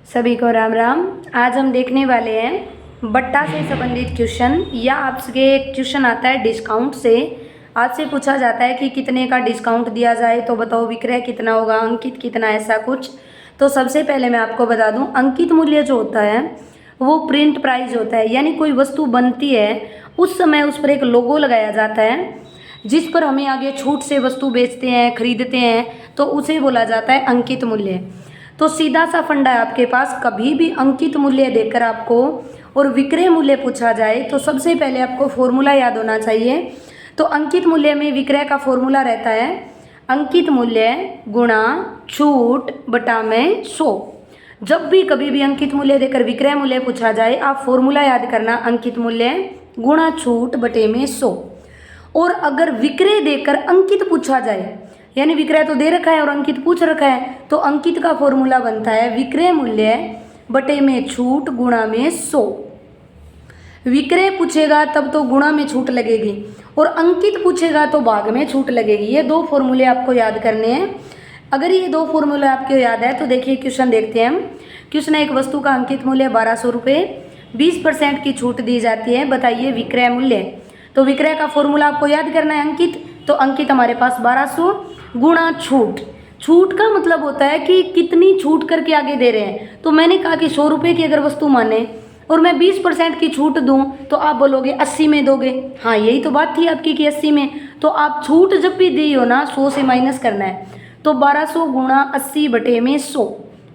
सभी को राम राम। आज हम देखने वाले हैं बट्टा से संबंधित क्वेश्चन, या आपसे एक क्वेश्चन आता है डिस्काउंट से। आपसे पूछा जाता है कि कितने का डिस्काउंट दिया जाए तो बताओ विक्रय कितना होगा, अंकित कितना, ऐसा कुछ। तो सबसे पहले मैं आपको बता दूं, अंकित मूल्य जो होता है वो प्रिंट प्राइस होता है, यानी कोई वस्तु बनती है उस समय उस पर एक लोगो लगाया जाता है जिस पर हमें आगे छूट से वस्तु बेचते हैं, खरीदते हैं, तो उसे बोला जाता है अंकित मूल्य। तो सीधा सा फंडा है आपके पास, कभी भी अंकित मूल्य देकर आपको और विक्रय मूल्य पूछा जाए तो सबसे पहले आपको फॉर्मूला याद होना चाहिए। तो अंकित मूल्य में विक्रय का फॉर्मूला रहता है अंकित मूल्य गुणा छूट बटा में 100। जब भी कभी भी अंकित मूल्य देकर विक्रय मूल्य पूछा जाए आप फॉर्मूला याद करना, अंकित मूल्य गुणा छूट बटे में 100। और अगर विक्रय देकर अंकित पूछा जाए, यानी विक्रय तो दे रखा है और अंकित पूछ रखा है, तो अंकित का फॉर्मूला बनता है विक्रय मूल्य बटे में छूट गुणा में 100। विक्रय पूछेगा तब तो गुणा में छूट लगेगी और अंकित पूछेगा तो भाग में छूट लगेगी। ये दो फॉर्मूले आपको याद करने हैं। अगर ये दो फॉर्मूले आपको याद है तो देखिए क्वेश्चन देखते हैं हम। क्वेश्चन है, एक वस्तु का अंकित मूल्य 1200 रुपये, 20% की छूट दी जाती है, बताइए विक्रय मूल्य। तो विक्रय का फॉर्मूला आपको याद करना है अंकित, तो अंकित हमारे पास 1200 गुणा छूट। छूट का मतलब होता है कि कितनी छूट करके आगे दे रहे हैं। तो मैंने कहा कि 100 रुपये की अगर वस्तु माने और मैं 20% की छूट दूं तो आप बोलोगे 80 में दोगे। हाँ, यही तो बात थी आपकी कि 80 में। तो आप छूट जब भी दी हो ना 100 से माइनस करना है। तो 1200 गुणा 80 बटे में 100,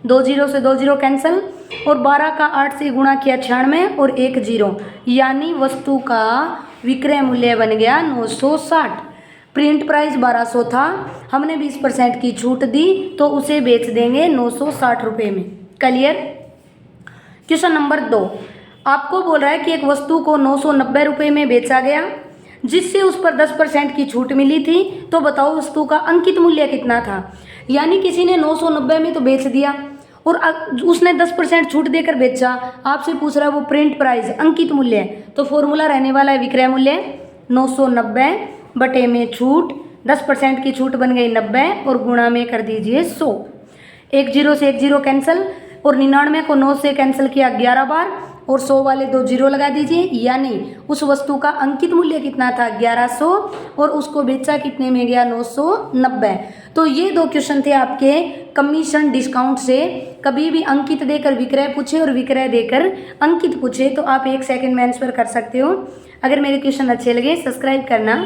2 जीरो से 2 जीरो कैंसिल, और 12 का 8 से गुणा किया 96 और 1 जीरो, यानी वस्तु का विक्रय मूल्य बन गया 960। प्रिंट प्राइस 1200 था, हमने 20% की छूट दी तो उसे बेच देंगे 960 रुपये में। क्लियर। क्वेश्चन नंबर 2 आपको बोल रहा है कि एक वस्तु को 990 रुपये में बेचा गया जिससे उस पर 10% की छूट मिली थी, तो बताओ वस्तु का अंकित मूल्य कितना था। यानी किसी ने 990 में तो बेच दिया और उसने 10% छूट देकर बेचा, आपसे पूछ रहा है वो प्रिंट प्राइस अंकित मूल्य। तो फॉर्मूला रहने वाला है विक्रय मूल्य 990 बटे में छूट, 10% की छूट बन गई 90 और गुणा में कर दीजिए 100। 1 जीरो से 1 जीरो कैंसिल और 99 को 9 से कैंसिल किया 11 बार और 100 वाले 2 जीरो लगा दीजिए, यानी उस वस्तु का अंकित मूल्य कितना था 1100 और उसको बेचा कितने में गया 990। तो ये दो क्वेश्चन थे आपके कमीशन डिस्काउंट से। कभी भी अंकित देकर विक्रय पूछे और विक्रय देकर अंकित पूछे तो आप 1 सेकंड में आंसर कर सकते हो। अगर मेरे क्वेश्चन अच्छे लगे सब्सक्राइब करना।